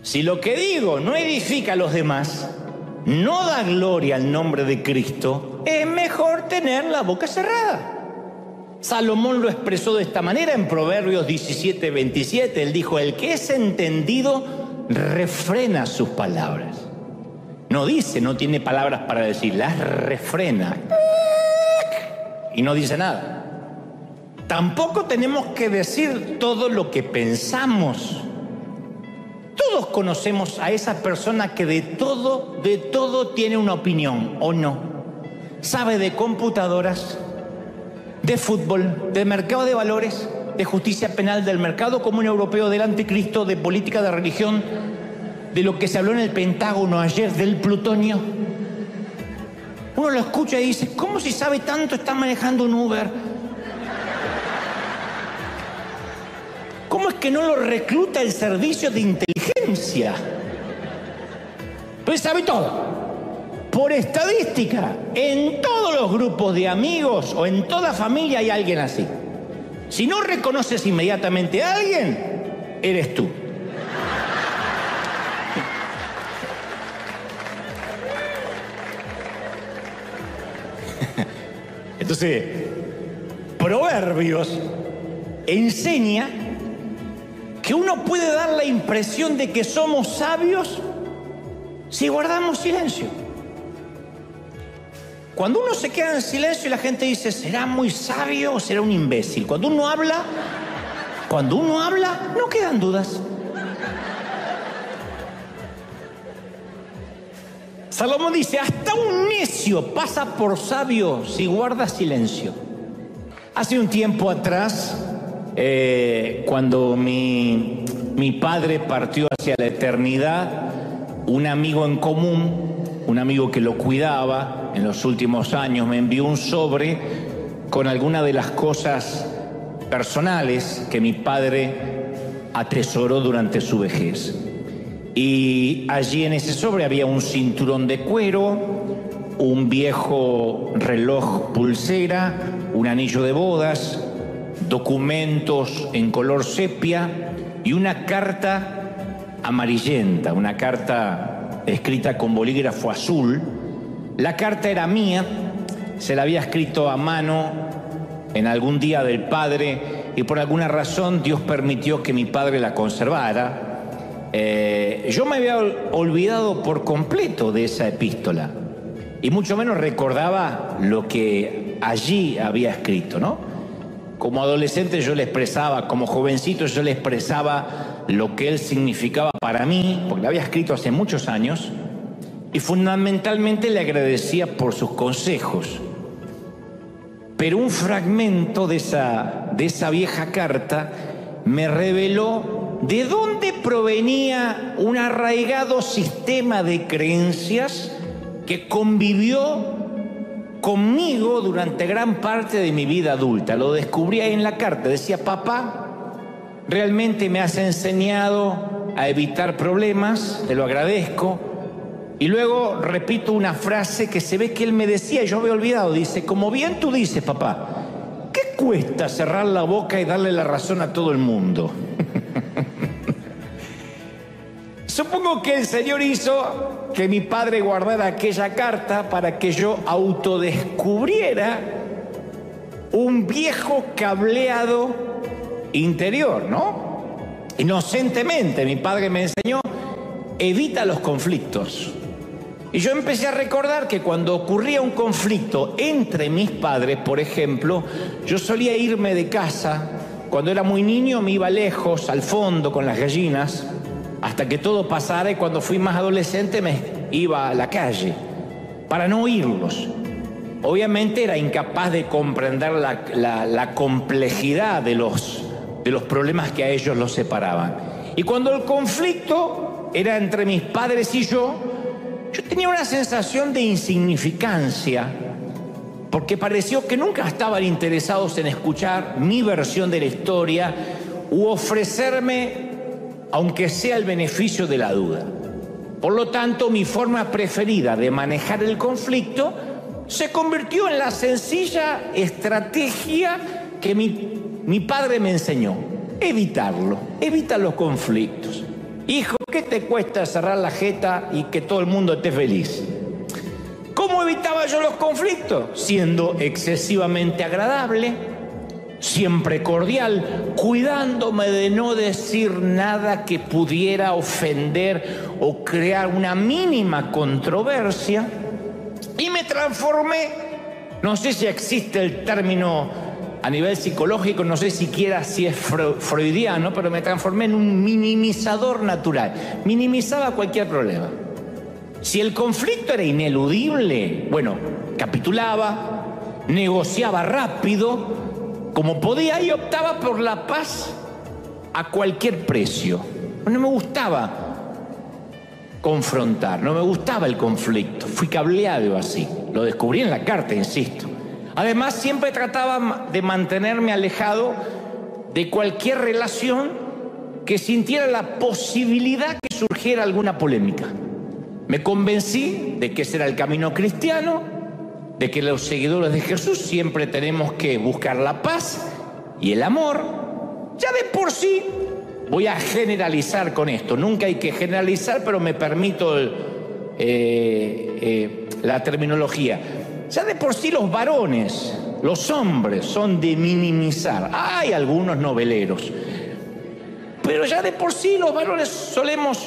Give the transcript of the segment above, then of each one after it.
Si lo que digo no edifica a los demás, no da gloria al nombre de Cristo, es mejor tener la boca cerrada. Salomón lo expresó de esta manera en Proverbios 17:27. Él dijo: el que es entendido refrena sus palabras. No dice, no tiene palabras para decir, las refrena. Y no dice nada. Tampoco tenemos que decir todo lo que pensamos. Todos conocemos a esa persona que de todo tiene una opinión, ¿o no? Sabe de computadoras, de fútbol, de mercado de valores, de justicia penal, del mercado común europeo, del anticristo, de política, de religión, de lo que se habló en el Pentágono ayer, del plutonio. Uno lo escucha y dice: ¿cómo si sabe tanto está manejando un Uber? ¿Cómo es que no lo recluta el servicio de inteligencia? Pues sabe todo. Por estadística, en todos los grupos de amigos o en toda familia hay alguien así. Si no reconoces inmediatamente a alguien, eres tú. Entonces, Proverbios enseña que uno puede dar la impresión de que somos sabios si guardamos silencio. Cuando uno se queda en silencio, la gente dice: ¿será muy sabio o será un imbécil? Cuando uno habla, no quedan dudas. Salomón dice: hasta un necio pasa por sabio si guarda silencio. Hace un tiempo atrás, cuando mi padre partió hacia la eternidad, un amigo en común, un amigo que lo cuidaba en los últimos años, me envió un sobre con algunas de las cosas personales que mi padre atesoró durante su vejez. Y allí en ese sobre había un cinturón de cuero, un viejo reloj pulsera, un anillo de bodas, documentos en color sepia y una carta amarillenta, una carta escrita con bolígrafo azul. La carta era mía, se la había escrito a mano en algún día del padre y por alguna razón Dios permitió que mi padre la conservara. Yo me había olvidado por completo de esa epístola y mucho menos recordaba lo que allí había escrito, ¿no? Como adolescente yo le expresaba, como jovencito yo le expresaba lo que él significaba para mí, porque lo había escrito hace muchos años, y fundamentalmente le agradecía por sus consejos. Pero un fragmento de esa vieja carta me reveló de dónde provenía un arraigado sistema de creencias que convivió conmigo durante gran parte de mi vida adulta. Lo descubrí ahí en la carta. Decía: papá, realmente me has enseñado a evitar problemas, te lo agradezco. Y luego repito una frase que se ve que él me decía y yo había olvidado. Dice: como bien tú dices, papá, ¿qué cuesta cerrar la boca y darle la razón a todo el mundo? Supongo que el Señor hizo que mi padre guardara aquella carta para que yo autodescubriera un viejo cableado interior, ¿no? Inocentemente mi padre me enseñó: evita los conflictos. Y yo empecé a recordar que cuando ocurría un conflicto entre mis padres, por ejemplo, yo solía irme de casa. Cuando era muy niño me iba lejos, al fondo, con las gallinas, hasta que todo pasara, y cuando fui más adolescente me iba a la calle para no oírlos. Obviamente era incapaz de comprender la complejidad de los problemas que a ellos los separaban. Y cuando el conflicto era entre mis padres y yo tenía una sensación de insignificancia, porque pareció que nunca estaban interesados en escuchar mi versión de la historia u ofrecerme, aunque sea el beneficio de la duda. Por lo tanto, mi forma preferida de manejar el conflicto se convirtió en la sencilla estrategia que mi padre me enseñó: evitarlo, evita los conflictos. Hijo, ¿Qué te cuesta cerrar la jeta y que todo el mundo esté feliz? ¿Cómo evitaba yo los conflictos? Siendo excesivamente agradable, siempre cordial, cuidándome de no decir nada que pudiera ofender o crear una mínima controversia. Y me transformé, no sé si existe el término a nivel psicológico, no sé siquiera si es freudiano, pero me transformé en un minimizador natural. Minimizaba cualquier problema. Si el conflicto era ineludible, bueno, capitulaba, negociaba rápido, como podía, y optaba por la paz a cualquier precio. No me gustaba confrontar, no me gustaba el conflicto. Fui cableado así, lo descubrí en la carta, insisto. Además, siempre trataba de mantenerme alejado de cualquier relación que sintiera la posibilidad que surgiera alguna polémica. Me convencí de que ese era el camino cristiano, de que los seguidores de Jesús siempre tenemos que buscar la paz y el amor. Ya de por sí, voy a generalizar con esto, nunca hay que generalizar, pero me permito la terminología. Ya de por sí los varones, los hombres, son de minimizar. Hay algunos noveleros, pero ya de por sí los varones solemos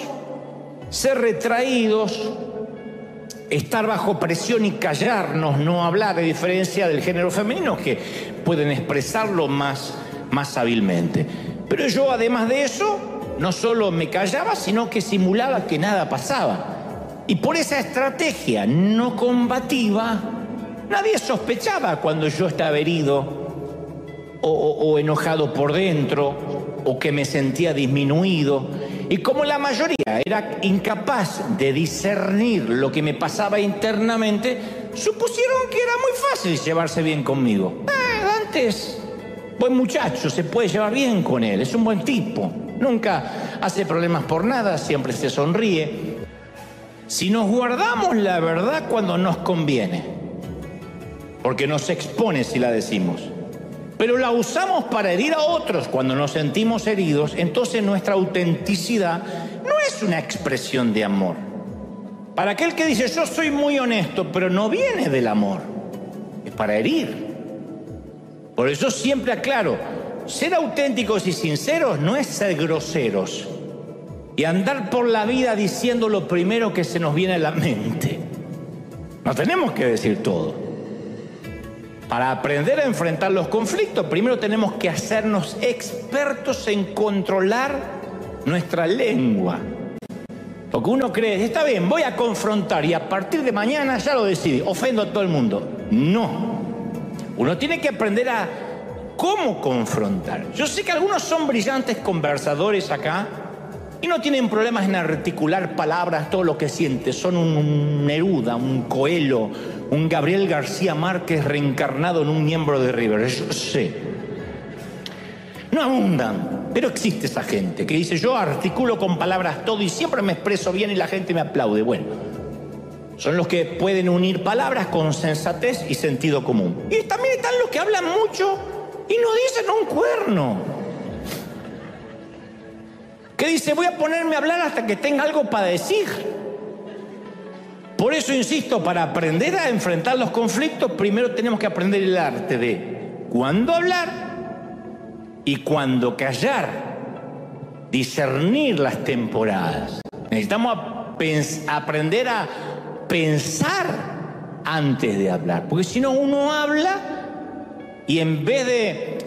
ser retraídos, estar bajo presión y callarnos, no hablar, a diferencia del género femenino, que pueden expresarlo más hábilmente. Pero yo, además de eso, no solo me callaba, sino que simulaba que nada pasaba. Y por esa estrategia no combativa, nadie sospechaba cuando yo estaba herido o enojado por dentro, o que me sentía disminuido. Y como la mayoría era incapaz de discernir lo que me pasaba internamente, supusieron que era muy fácil llevarse bien conmigo. Antes, buen muchacho, se puede llevar bien con él, es un buen tipo, nunca hace problemas por nada, siempre se sonríe. Si nos guardamos la verdad cuando nos conviene, porque nos expone si la decimos, pero la usamos para herir a otros cuando nos sentimos heridos, entonces nuestra autenticidad no es una expresión de amor. Para aquel que dice yo soy muy honesto, pero no viene del amor, es para herir. Por eso siempre aclaro, ser auténticos y sinceros no es ser groseros y andar por la vida diciendo lo primero que se nos viene a la mente. No tenemos que decir todo. Para aprender a enfrentar los conflictos, primero tenemos que hacernos expertos en controlar nuestra lengua. Porque uno cree, está bien, voy a confrontar y a partir de mañana ya lo decidí, ofendo a todo el mundo. No. Uno tiene que aprender a cómo confrontar. Yo sé que algunos son brillantes conversadores acá y no tienen problemas en articular palabras, todo lo que sienten. Son un Neruda, un Coelho, un Gabriel García Márquez reencarnado en un miembro de River. Yo sé. No abundan, pero existe esa gente que dice, yo articulo con palabras todo y siempre me expreso bien y la gente me aplaude. Bueno, son los que pueden unir palabras con sensatez y sentido común. Y también están los que hablan mucho y no dicen un cuerno. Que dice, voy a ponerme a hablar hasta que tenga algo para decir. Por eso insisto, para aprender a enfrentar los conflictos, primero tenemos que aprender el arte de cuándo hablar y cuándo callar, discernir las temporadas. Necesitamos aprender a pensar antes de hablar, porque si no uno habla y en vez de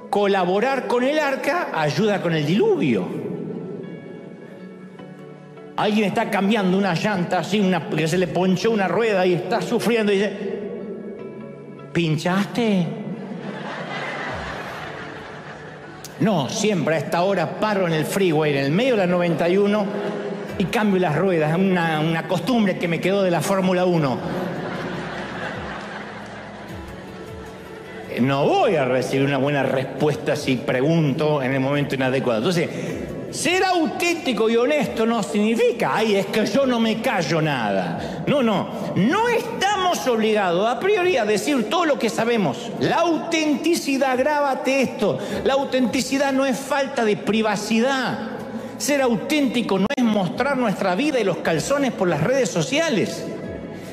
colaborar con el arca, ayuda con el diluvio. Alguien está cambiando una llanta así, que se le ponchó una rueda y está sufriendo y dice, ¿pinchaste? No, siempre a esta hora paro en el freeway, en el medio de la 91 y cambio las ruedas. Es una costumbre que me quedó de la Fórmula 1. No voy a recibir una buena respuesta si pregunto en el momento inadecuado. Entonces, ser auténtico y honesto no significa, ay, es que yo no me callo nada. No estamos obligados a priori a decir todo lo que sabemos. La autenticidad, grábate esto, la autenticidad no es falta de privacidad. Ser auténtico no es mostrar nuestra vida y los calzones por las redes sociales.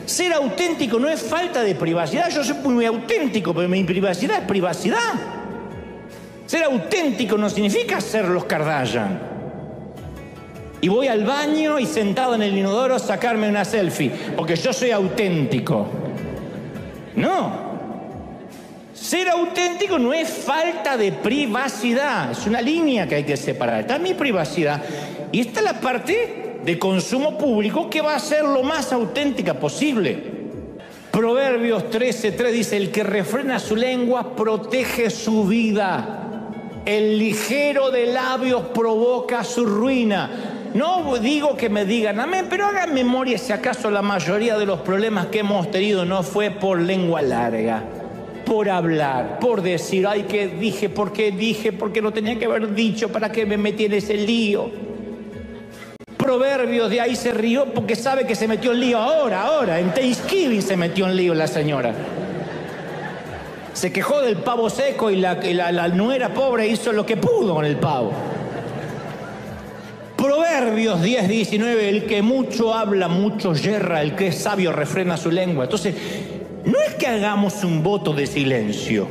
Ser auténtico no es falta de privacidad. Yo soy muy auténtico, pero mi privacidad es privacidad. Ser auténtico no significa ser los Kardashian. Y voy al baño y sentado en el inodoro sacarme una selfie, porque yo soy auténtico. No. Ser auténtico no es falta de privacidad. Es una línea que hay que separar. Está mi privacidad y está la parte de consumo público que va a ser lo más auténtica posible. Proverbios 13:3 dice: el que refrena su lengua protege su vida. El ligero de labios provoca su ruina. No digo que me digan amén, pero hagan memoria si acaso la mayoría de los problemas que hemos tenido no fue por lengua larga, por hablar, por decir, ay, ¿qué dije? ¿Por qué no tenía que haber dicho? ¿Para qué me metí en ese lío? Proverbios de ahí se rió porque sabe que se metió en lío ahora, en Thanksgiving se metió en lío la señora. Se quejó del pavo seco y la nuera pobre hizo lo que pudo con el pavo. Proverbios 10:19, el que mucho habla, mucho yerra, el que es sabio refrena su lengua. Entonces, no es que hagamos un voto de silencio,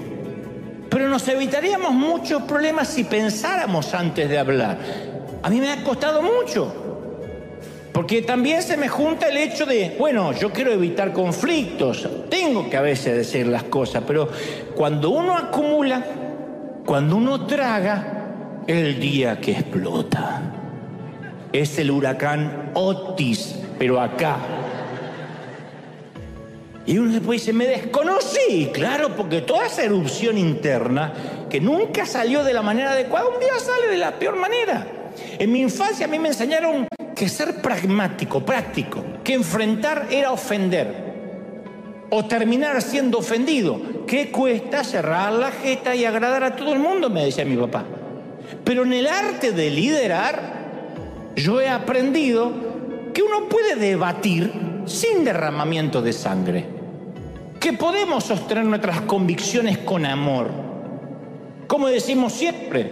pero nos evitaríamos muchos problemas si pensáramos antes de hablar. A mí me ha costado mucho, porque también se me junta el hecho de, bueno, yo quiero evitar conflictos, tengo que a veces decir las cosas, pero cuando uno acumula, cuando uno traga, el día que explota. Es el huracán Otis, pero acá. Y uno después dice, me desconocí. Claro, porque toda esa erupción interna, que nunca salió de la manera adecuada, un día sale de la peor manera. En mi infancia a mí me enseñaron que ser pragmático, práctico, que enfrentar era ofender o terminar siendo ofendido. ¿Qué cuesta cerrar la jeta y agradar a todo el mundo?, me decía mi papá. Pero en el arte de liderar, yo he aprendido que uno puede debatir sin derramamiento de sangre, que podemos sostener nuestras convicciones con amor. Como decimos siempre,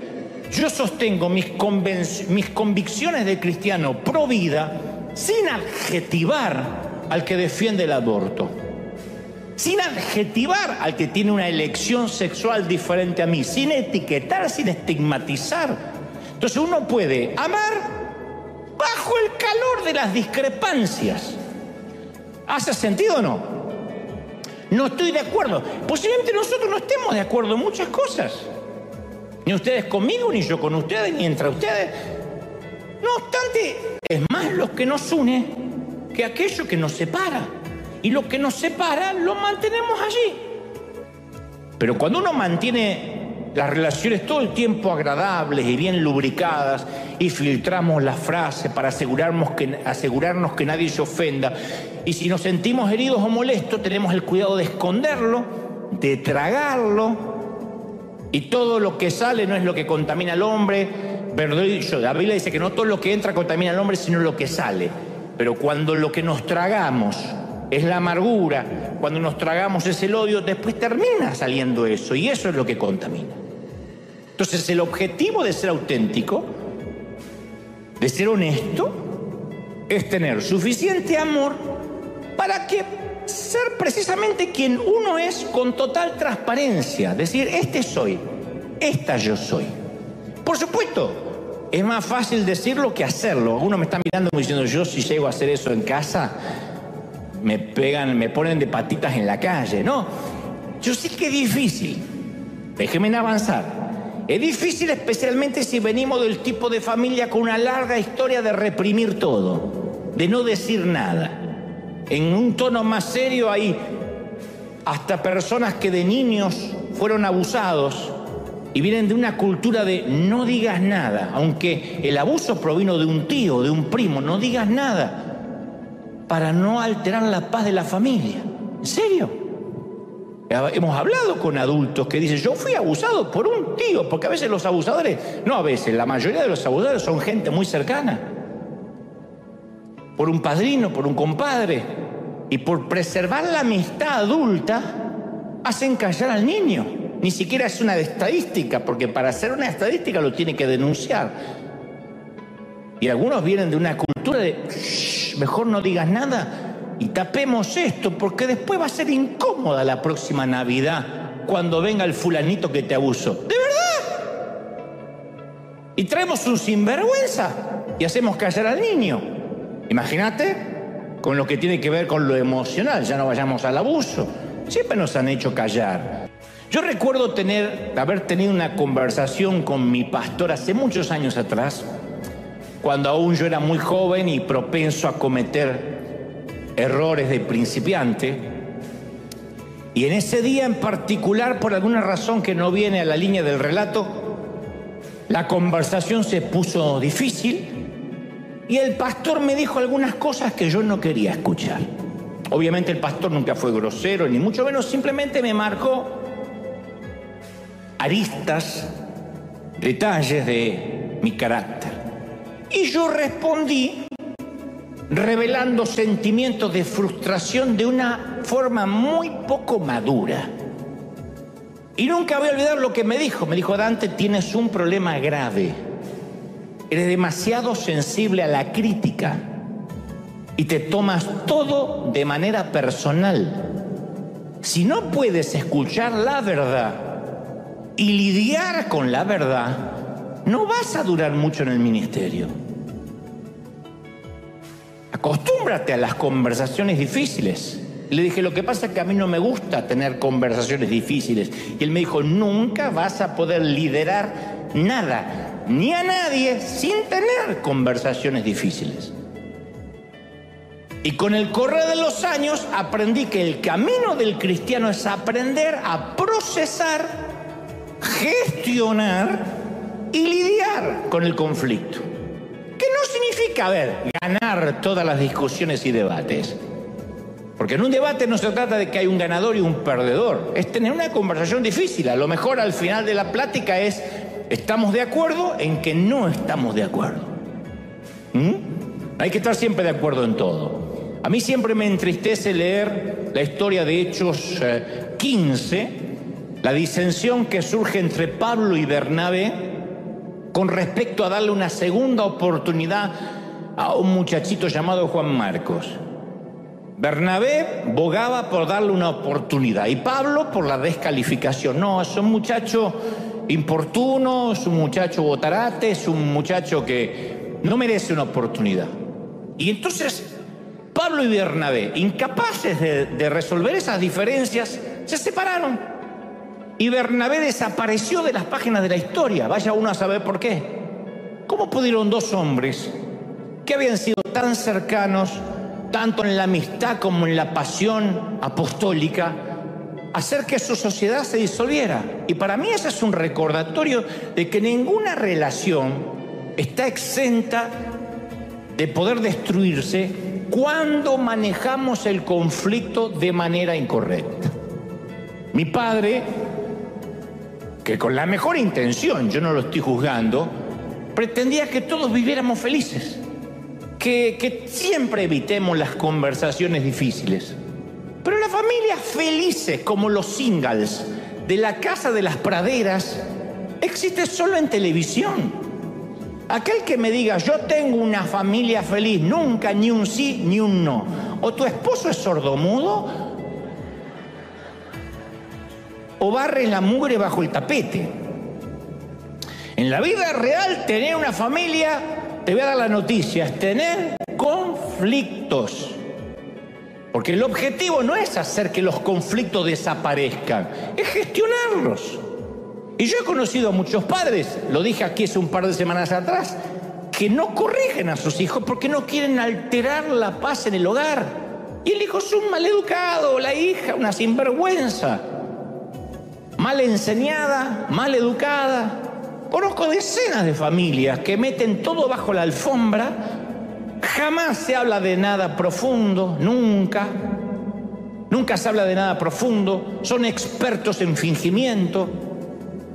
yo sostengo mis convicciones de cristiano pro vida sin adjetivar al que defiende el aborto, sin adjetivar al que tiene una elección sexual diferente a mí, sin etiquetar, sin estigmatizar. Entonces uno puede amar bajo el calor de las discrepancias. ¿Hace sentido o no? No estoy de acuerdo. Posiblemente nosotros no estemos de acuerdo en muchas cosas. Ni ustedes conmigo, ni yo con ustedes, ni entre ustedes. No obstante, es más lo que nos une que aquello que nos separa. Y lo que nos separa lo mantenemos allí. Pero cuando uno mantiene las relaciones todo el tiempo agradables y bien lubricadas y filtramos las frases para asegurarnos que nadie se ofenda, y si nos sentimos heridos o molestos tenemos el cuidado de esconderlo, de tragarlo, y todo lo que sale no es lo que contamina al hombre. La Biblia dice que no todo lo que entra contamina al hombre sino lo que sale, pero cuando lo que nos tragamos es la amargura, cuando nos tragamos es el odio, después termina saliendo eso, y eso es lo que contamina. Entonces el objetivo de ser auténtico, de ser honesto, es tener suficiente amor para que ser precisamente quien uno es con total transparencia. Decir, este soy, esta yo soy. Por supuesto, es más fácil decirlo que hacerlo. Algunos me están mirando como diciendo, yo si llego a hacer eso en casa, me ponen de patitas en la calle. No, yo sé que es difícil. Déjenme avanzar. Es difícil especialmente si venimos del tipo de familia con una larga historia de reprimir todo, de no decir nada. En un tono más serio hay hasta personas que de niños fueron abusados y vienen de una cultura de no digas nada, aunque el abuso provino de un tío, de un primo, no digas nada para no alterar la paz de la familia. ¿En serio? Hemos hablado con adultos que dicen, yo fui abusado por un tío, porque a veces los abusadores, no a veces, la mayoría de los abusadores son gente muy cercana, por un padrino, por un compadre, y por preservar la amistad adulta, hacen callar al niño. Ni siquiera es una estadística, porque para hacer una estadística lo tiene que denunciar. Y algunos vienen de una cultura de "Shh, mejor no digas nada y tapemos esto, porque después va a ser incómoda la próxima Navidad cuando venga el fulanito que te abusó". ¿De verdad? Y traemos un sinvergüenza y hacemos callar al niño. Imagínate con lo que tiene que ver con lo emocional, ya no vayamos al abuso. Siempre nos han hecho callar. Yo recuerdo haber tenido una conversación con mi pastor hace muchos años atrás, cuando aún yo era muy joven y propenso a cometer errores de principiante. Y en ese día en particular, por alguna razón que no viene a la línea del relato, la conversación se puso difícil y el pastor me dijo algunas cosas que yo no quería escuchar. Obviamente el pastor nunca fue grosero, ni mucho menos, simplemente me marcó aristas, detalles de mi carácter. Y yo respondí revelando sentimientos de frustración de una forma muy poco madura. Y nunca voy a olvidar lo que me dijo. Me dijo: Dante, tienes un problema grave. Eres demasiado sensible a la crítica y te tomas todo de manera personal. Si no puedes escuchar la verdad y lidiar con la verdad, no vas a durar mucho en el ministerio. Acostúmbrate a las conversaciones difíciles. Y le dije: lo que pasa es que a mí no me gusta tener conversaciones difíciles. Y él me dijo: nunca vas a poder liderar nada, ni a nadie, sin tener conversaciones difíciles. Y con el correr de los años aprendí que el camino del cristiano es aprender a procesar, gestionar y lidiar con el conflicto. Que no significa, ganar todas las discusiones y debates. Porque en un debate no se trata de que hay un ganador y un perdedor. Es tener una conversación difícil. A lo mejor al final de la plática estamos de acuerdo en que no estamos de acuerdo. Hay que estar siempre de acuerdo en todo. A mí siempre me entristece leer la historia de Hechos 15, la disensión que surge entre Pablo y Bernabé con respecto a darle una segunda oportunidad a un muchachito llamado Juan Marcos. Bernabé bogaba por darle una oportunidad y Pablo por la descalificación. No, es un muchacho importuno, es un muchacho botarate, es un muchacho que no merece una oportunidad. Y entonces Pablo y Bernabé, incapaces de resolver esas diferencias, se separaron. Y Bernabé desapareció de las páginas de la historia. Vaya uno a saber por qué. ¿Cómo pudieron dos hombres que habían sido tan cercanos, tanto en la amistad como en la pasión apostólica, hacer que su sociedad se disolviera? Y para mí ese es un recordatorio de que ninguna relación está exenta de poder destruirse cuando manejamos el conflicto de manera incorrecta. Mi padre, que con la mejor intención, yo no lo estoy juzgando, pretendía que todos viviéramos felices, que siempre evitemos las conversaciones difíciles. Pero las familias felices, como los singles de la Casa de las Praderas, existe solo en televisión. Aquel que me diga: yo tengo una familia feliz, nunca ni un sí ni un no. O tu esposo es sordomudo, o barres la mugre bajo el tapete. En la vida real, tener una familia, te voy a dar la noticia, es tener conflictos. Porque el objetivo no es hacer que los conflictos desaparezcan, es gestionarlos. Y yo he conocido a muchos padres, lo dije aquí hace un par de semanas atrás, que no corrigen a sus hijos porque no quieren alterar la paz en el hogar. Y el hijo es un maleducado, la hija una sinvergüenza, mal enseñada, mal educada. Conozco decenas de familias que meten todo bajo la alfombra, jamás se habla de nada profundo, nunca se habla de nada profundo, son expertos en fingimiento,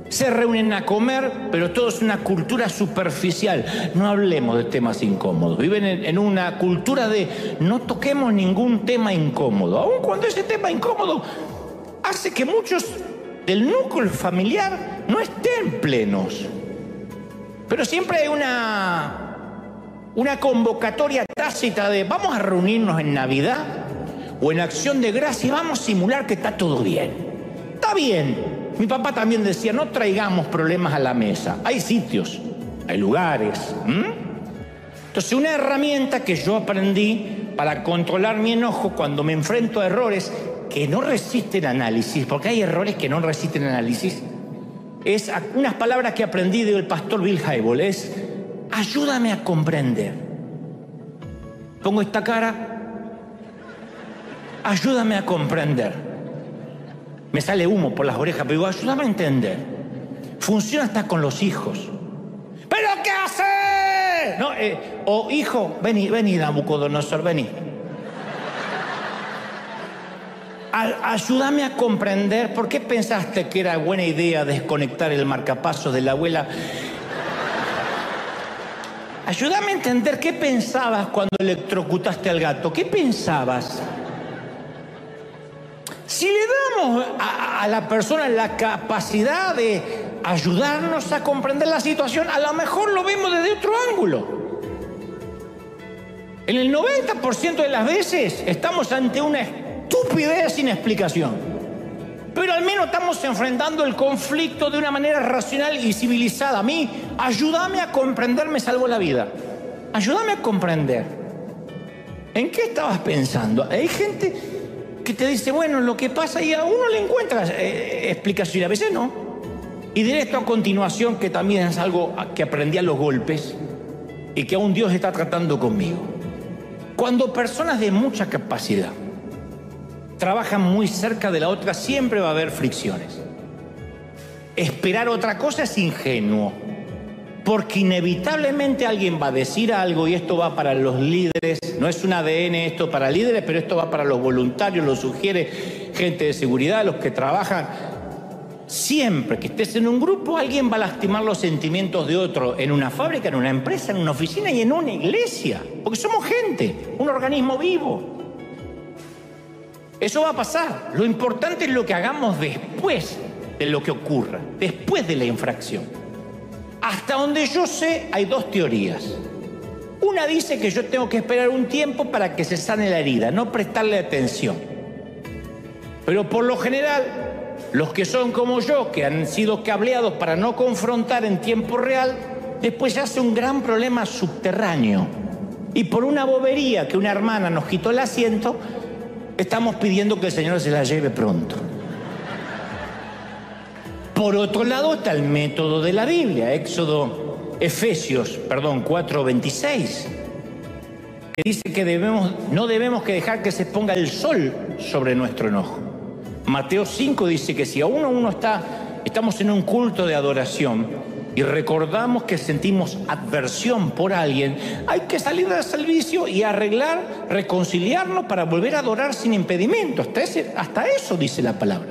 se reúnen a comer, pero todo es una cultura superficial. No hablemos de temas incómodos, viven en una cultura de no toquemos ningún tema incómodo, aun cuando ese tema incómodo hace que muchos del núcleo familiar no estén plenos. Pero siempre hay una convocatoria tácita de vamos a reunirnos en Navidad o en Acción de Gracia y vamos a simular que está todo bien. Está bien. Mi papá también decía, no traigamos problemas a la mesa. Hay sitios, hay lugares. Entonces, una herramienta que yo aprendí para controlar mi enojo cuando me enfrento a errores que no resisten análisis, porque hay errores que no resisten análisis, es unas palabras que aprendí del pastor Bill Hybels, es ayúdame a comprender. Pongo esta cara, ayúdame a comprender. Me sale humo por las orejas, pero digo, ayúdame a entender. Funciona hasta con los hijos. ¿Pero qué hace? No, o hijo, vení, Nabucodonosor, vení. Ayúdame a comprender por qué pensaste que era buena idea desconectar el marcapasos de la abuela. Ayúdame a entender qué pensabas cuando electrocutaste al gato. ¿Qué pensabas? Si le damos a la persona la capacidad de ayudarnos a comprender la situación, a lo mejor lo vemos desde otro ángulo. En el 90% de las veces estamos ante una estupidez sin explicación. Pero al menos estamos enfrentando el conflicto de una manera racional y civilizada. A mí, ayúdame a comprender, me salvó la vida. Ayúdame a comprender. ¿En qué estabas pensando? Hay gente que te dice, bueno, lo que pasa, y a uno le encuentra explicación, a veces no. Y diré esto a continuación, que también es algo que aprendí a los golpes y que aún Dios está tratando conmigo. Cuando personas de mucha capacidad trabajan muy cerca de la otra, siempre va a haber fricciones. Esperar otra cosa es ingenuo, porque inevitablemente alguien va a decir algo, y esto va para los líderes, no es un ADN esto para líderes, pero esto va para los voluntarios, lo sugiere gente de seguridad, los que trabajan. Siempre que estés en un grupo, alguien va a lastimar los sentimientos de otro, en una fábrica, en una empresa, en una oficina y en una iglesia, porque somos gente, un organismo vivo. Eso va a pasar. Lo importante es lo que hagamos después de lo que ocurra, después de la infracción. Hasta donde yo sé, hay dos teorías. Una dice que yo tengo que esperar un tiempo para que se sane la herida, no prestarle atención. Pero por lo general, los que son como yo, que han sido cableados para no confrontar en tiempo real, después se hace un gran problema subterráneo. Y por una bobería que una hermana nos quitó el asiento, estamos pidiendo que el Señor se la lleve pronto. Por otro lado está el método de la Biblia, Efesios 4:26, que dice que no debemos que dejar que se ponga el sol sobre nuestro enojo. Mateo 5 dice que si aún uno estamos en un culto de adoración y recordamos que sentimos adversión por alguien, hay que salir del servicio y arreglar, reconciliarnos para volver a adorar sin impedimento. Hasta eso dice la palabra.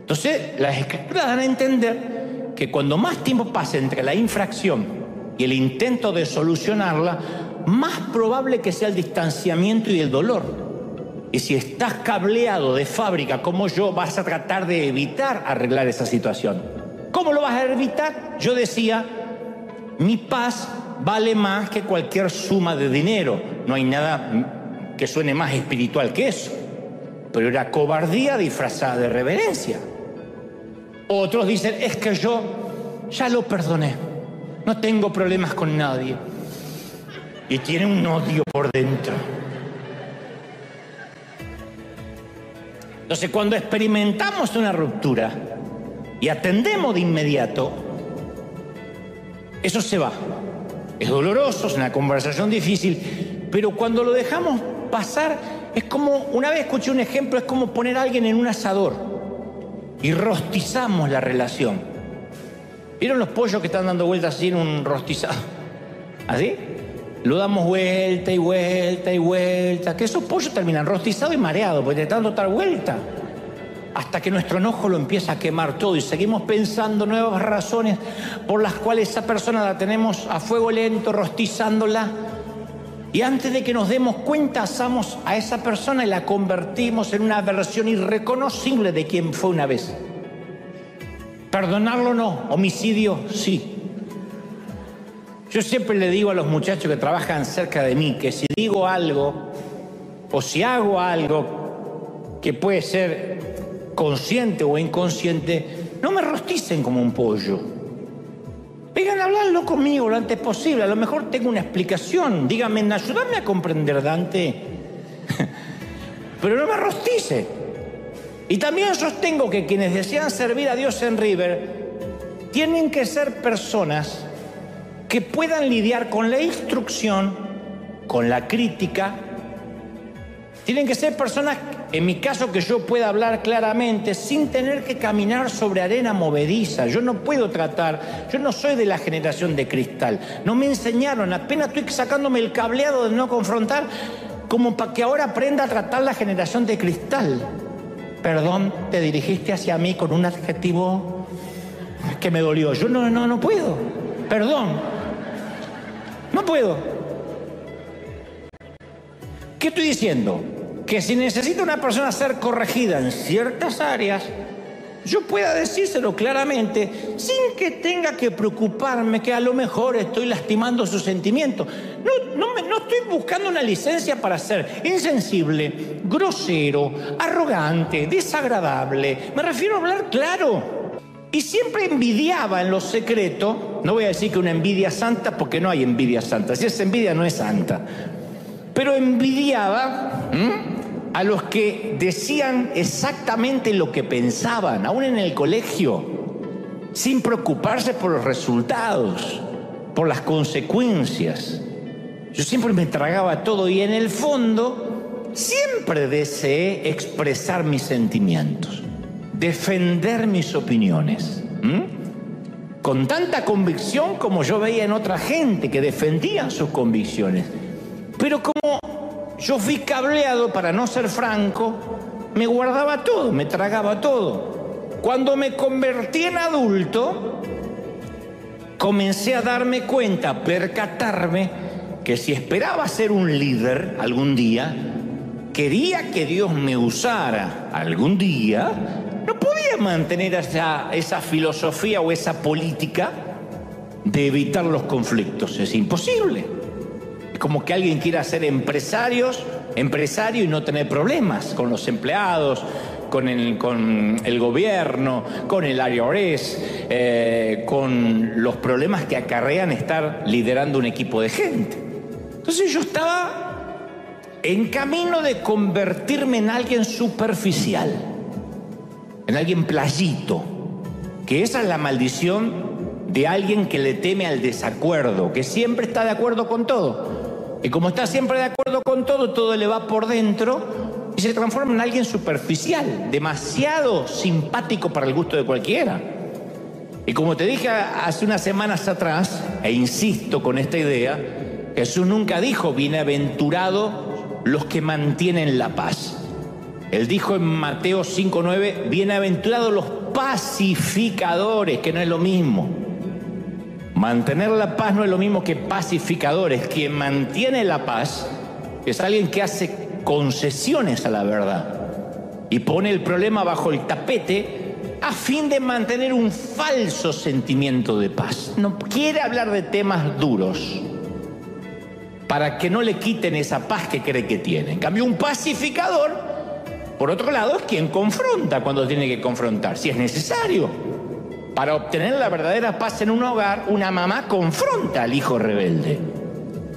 Entonces, las Escrituras dan a entender que cuando más tiempo pase entre la infracción y el intento de solucionarla, más probable que sea el distanciamiento y el dolor. Y si estás cableado de fábrica como yo, vas a tratar de evitar arreglar esa situación. ¿Cómo lo vas a evitar? Yo decía, mi paz vale más que cualquier suma de dinero. No hay nada que suene más espiritual que eso. Pero era cobardía disfrazada de reverencia. Otros dicen, es que yo ya lo perdoné, no tengo problemas con nadie. Y tiene un odio por dentro. Entonces, cuando experimentamos una ruptura y atendemos de inmediato, eso se va. Es doloroso, es una conversación difícil, pero cuando lo dejamos pasar, es como, una vez escuché un ejemplo, es como poner a alguien en un asador y rostizamos la relación. ¿Vieron los pollos que están dando vueltas así en un rostizado? ¿Así? Lo damos vuelta y vuelta y vuelta, que esos pollos terminan rostizados y mareados, porque de tanto dar vuelta, hasta que nuestro enojo lo empieza a quemar todo y seguimos pensando nuevas razones por las cuales esa persona la tenemos a fuego lento, rostizándola. Y antes de que nos demos cuenta, asamos a esa persona y la convertimos en una versión irreconocible de quien fue una vez. Perdonarlo no, homicidio sí. Yo siempre le digo a los muchachos que trabajan cerca de mí que si digo algo o si hago algo que puede ser consciente o inconsciente, no me rosticen como un pollo. Vengan a hablarlo conmigo lo antes posible. A lo mejor tengo una explicación. Díganme, ayúdame a comprender, Dante. Pero no me rostice. Y también sostengo que quienes desean servir a Dios en River tienen que ser personas que puedan lidiar con la instrucción, con la crítica. Tienen que ser personas, en mi caso, que yo pueda hablar claramente sin tener que caminar sobre arena movediza. Yo no puedo tratar, yo no soy de la generación de cristal. No me enseñaron, apenas estoy sacándome el cableado de no confrontar, como para que ahora aprenda a tratar la generación de cristal. Perdón, te dirigiste hacia mí con un adjetivo que me dolió. Yo no puedo. Perdón. No puedo. ¿Qué estoy diciendo? Que si necesita una persona ser corregida en ciertas áreas, yo pueda decírselo claramente sin que tenga que preocuparme que a lo mejor estoy lastimando sus sentimientos. No estoy buscando una licencia para ser insensible, grosero, arrogante, desagradable. Me refiero a hablar claro. Y siempre envidiaba en lo secreto, no voy a decir que una envidia santa porque no hay envidia santa, si es envidia no es santa, pero envidiaba a los que decían exactamente lo que pensaban, aún en el colegio, sin preocuparse por los resultados, por las consecuencias. Yo siempre me tragaba todo y en el fondo siempre deseé expresar mis sentimientos, defender mis opiniones, con tanta convicción como yo veía en otra gente que defendían sus convicciones. Pero como yo fui cableado, para no ser franco, me guardaba todo, me tragaba todo. Cuando me convertí en adulto, comencé a darme cuenta, a percatarme que si esperaba ser un líder algún día, quería que Dios me usara algún día, no podía mantener esa filosofía o esa política de evitar los conflictos. Es imposible. Es como que alguien quiera ser empresario y no tener problemas con los empleados, con el gobierno, con el IRS, con los problemas que acarrean estar liderando un equipo de gente. Entonces yo estaba en camino de convertirme en alguien superficial, en alguien playito, que esa es la maldición de alguien que le teme al desacuerdo, que siempre está de acuerdo con todo. Y como está siempre de acuerdo con todo, todo le va por dentro y se transforma en alguien superficial, demasiado simpático para el gusto de cualquiera. Y como te dije hace unas semanas atrás, e insisto con esta idea, Jesús nunca dijo bienaventurados los que mantienen la paz. Él dijo en Mateo 5:9, bienaventurados los pacificadores, que no es lo mismo. Mantener la paz no es lo mismo que pacificadores. Quien mantiene la paz es alguien que hace concesiones a la verdad y pone el problema bajo el tapete a fin de mantener un falso sentimiento de paz. No quiere hablar de temas duros para que no le quiten esa paz que cree que tiene. En cambio, un pacificador, por otro lado, es quien confronta cuando tiene que confrontar, si es necesario. Para obtener la verdadera paz en un hogar, una mamá confronta al hijo rebelde.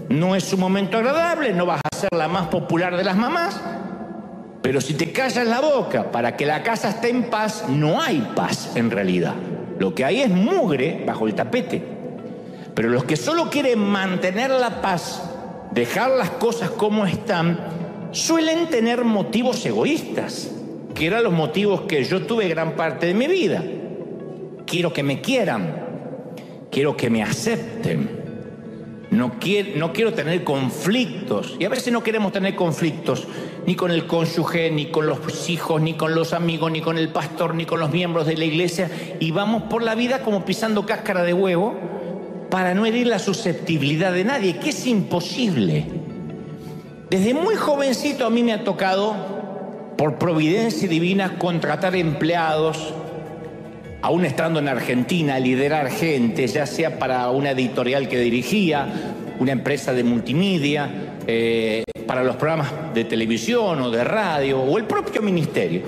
No es un momento agradable, no vas a ser la más popular de las mamás, pero si te callas la boca para que la casa esté en paz, no hay paz en realidad. Lo que hay es mugre bajo el tapete. Pero los que solo quieren mantener la paz, dejar las cosas como están, suelen tener motivos egoístas, que eran los motivos que yo tuve gran parte de mi vida. Quiero que me quieran, quiero que me acepten, no quiero tener conflictos. Y a veces no queremos tener conflictos ni con el cónyuge, ni con los hijos, ni con los amigos, ni con el pastor, ni con los miembros de la iglesia. Y vamos por la vida como pisando cáscara de huevo para no herir la susceptibilidad de nadie, que es imposible. Desde muy jovencito a mí me ha tocado, por providencia divina, contratar empleados aún estando en Argentina, liderar gente, ya sea para una editorial que dirigía, una empresa de multimedia, para los programas de televisión o de radio, o el propio ministerio.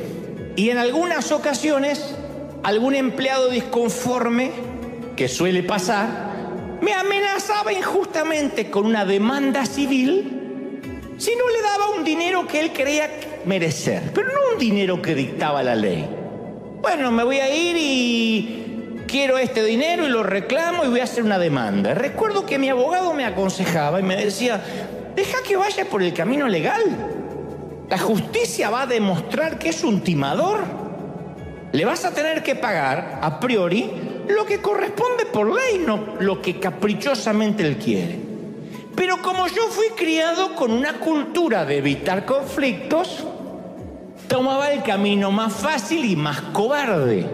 Y en algunas ocasiones, algún empleado disconforme, que suele pasar, me amenazaba injustamente con una demanda civil si no le daba un dinero que él creía merecer, pero no un dinero que dictaba la ley. Bueno, me voy a ir y quiero este dinero y lo reclamo y voy a hacer una demanda. Recuerdo que mi abogado me aconsejaba y me decía, deja que vaya por el camino legal. La justicia va a demostrar que es un timador. Le vas a tener que pagar, a priori, lo que corresponde por ley, no lo que caprichosamente él quiere. Pero como yo fui criado con una cultura de evitar conflictos, tomaba el camino más fácil y más cobarde.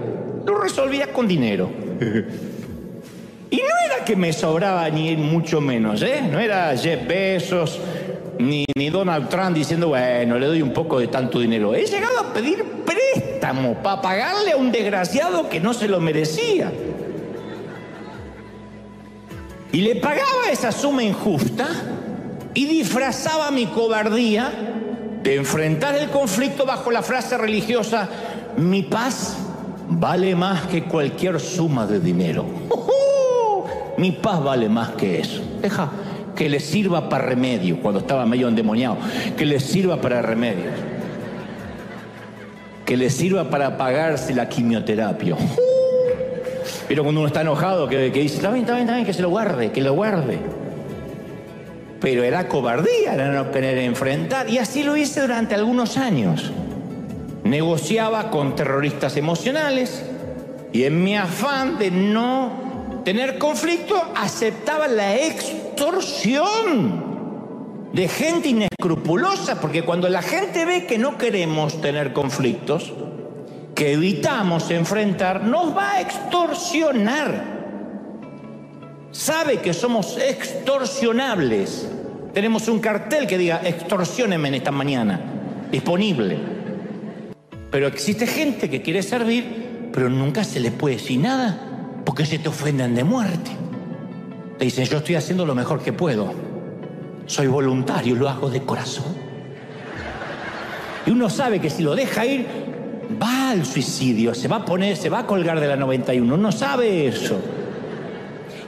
Lo resolvía con dinero. Y no era que me sobraba ni mucho menos, ¿eh? No era Jeff Bezos ni Donald Trump diciendo, bueno, le doy un poco de tanto dinero. He llegado a pedir préstamo para pagarle a un desgraciado que no se lo merecía. Y le pagaba esa suma injusta y disfrazaba mi cobardía de enfrentar el conflicto bajo la frase religiosa, mi paz vale más que cualquier suma de dinero. Mi paz vale más que eso. Deja que le sirva para remedio, cuando estaba medio endemoniado, que le sirva para remedio, que le sirva para pagarse la quimioterapia. Pero cuando uno está enojado, que dice, está bien, que se lo guarde, que lo guarde. Pero era cobardía, era no querer enfrentar, y así lo hice durante algunos años. Negociaba con terroristas emocionales, y en mi afán de no tener conflicto, aceptaba la extorsión de gente inescrupulosa, porque cuando la gente ve que no queremos tener conflictos, que evitamos enfrentar, nos va a extorsionar. Sabe que somos extorsionables. Tenemos un cartel que diga, extorsiónenme en esta mañana, disponible. Pero existe gente que quiere servir, pero nunca se le puede decir nada, porque se te ofenden de muerte. Te dicen, yo estoy haciendo lo mejor que puedo. Soy voluntario, lo hago de corazón. Y uno sabe que si lo deja ir, va al suicidio, se va a colgar de la 91. Uno sabe eso.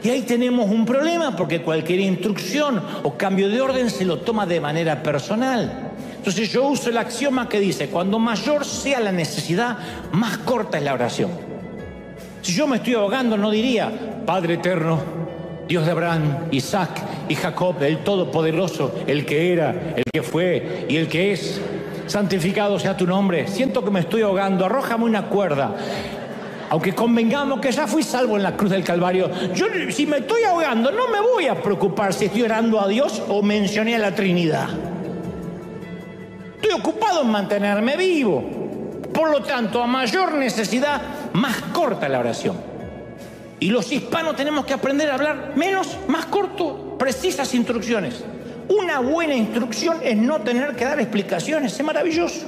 Y ahí tenemos un problema, porque cualquier instrucción o cambio de orden se lo toma de manera personal. Entonces yo uso el axioma que dice, cuando mayor sea la necesidad, más corta es la oración. Si yo me estoy ahogando, no diría, Padre eterno, Dios de Abraham, Isaac y Jacob, el Todopoderoso, el que era, el que fue y el que es, santificado sea tu nombre. Siento que me estoy ahogando, arrójame una cuerda. Aunque convengamos que ya fui salvo en la cruz del Calvario, yo si me estoy ahogando no me voy a preocupar si estoy orando a Dios o mencioné a la Trinidad. Estoy ocupado en mantenerme vivo. Por lo tanto, a mayor necesidad, más corta la oración. Y los hispanos tenemos que aprender a hablar menos, más corto, precisas instrucciones. Una buena instrucción es no tener que dar explicaciones. Es maravilloso.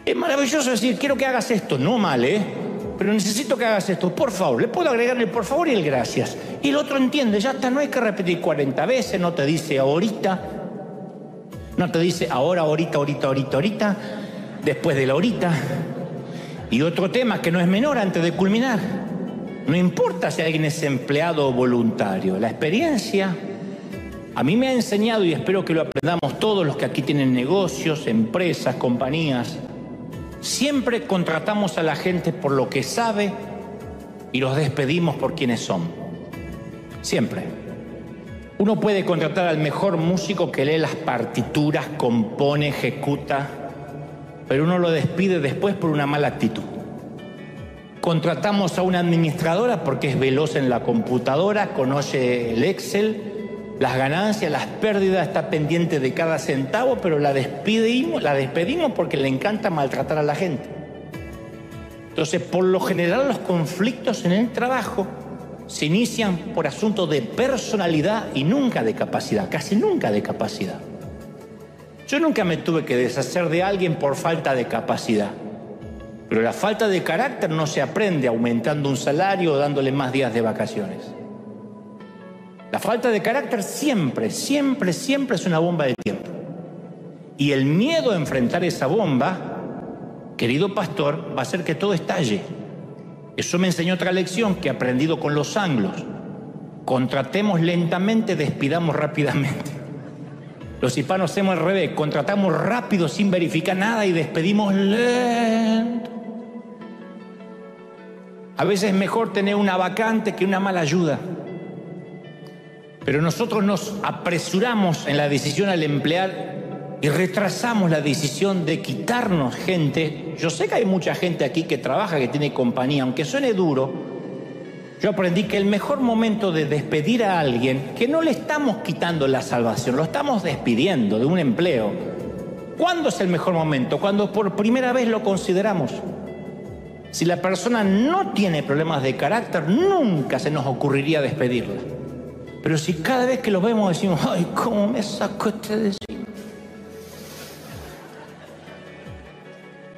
Es maravilloso decir, quiero que hagas esto. No mal, pero necesito que hagas esto. Por favor, le puedo agregar el por favor y el gracias. Y el otro entiende, ya está, no hay que repetir 40 veces, no te dice ahorita. No te dice ahora, ahorita, después de la ahorita. Y otro tema que no es menor antes de culminar. No importa si alguien es empleado o voluntario. La experiencia a mí me ha enseñado, y espero que lo aprendamos todos los que aquí tienen negocios, empresas, compañías. Siempre contratamos a la gente por lo que sabe y los despedimos por quienes son. Siempre. Uno puede contratar al mejor músico que lee las partituras, compone, ejecuta, pero uno lo despide después por una mala actitud. Contratamos a una administradora porque es veloz en la computadora, conoce el Excel, las ganancias, las pérdidas, está pendiente de cada centavo, pero la despedimos porque le encanta maltratar a la gente. Entonces, por lo general, los conflictos en el trabajo se inician por asuntos de personalidad y nunca de capacidad, casi nunca de capacidad. Yo nunca me tuve que deshacer de alguien por falta de capacidad. Pero la falta de carácter no se aprende aumentando un salario o dándole más días de vacaciones. La falta de carácter siempre, siempre, siempre es una bomba de tiempo. Y el miedo a enfrentar esa bomba, querido pastor, va a hacer que todo estalle. Eso me enseñó otra lección que he aprendido con los anglos. Contratemos lentamente, despidamos rápidamente. Los hispanos hacemos al revés, contratamos rápido sin verificar nada y despedimos lento. A veces es mejor tener una vacante que una mala ayuda. Pero nosotros nos apresuramos en la decisión al emplear y retrasamos la decisión de quitarnos gente. Yo sé que hay mucha gente aquí que trabaja, que tiene compañía, aunque suene duro. Yo aprendí que el mejor momento de despedir a alguien, que no le estamos quitando la salvación, lo estamos despidiendo de un empleo. ¿Cuándo es el mejor momento? Cuando por primera vez lo consideramos. Si la persona no tiene problemas de carácter, nunca se nos ocurriría despedirla. Pero si cada vez que lo vemos decimos, ¡ay, cómo me sacó este de encima!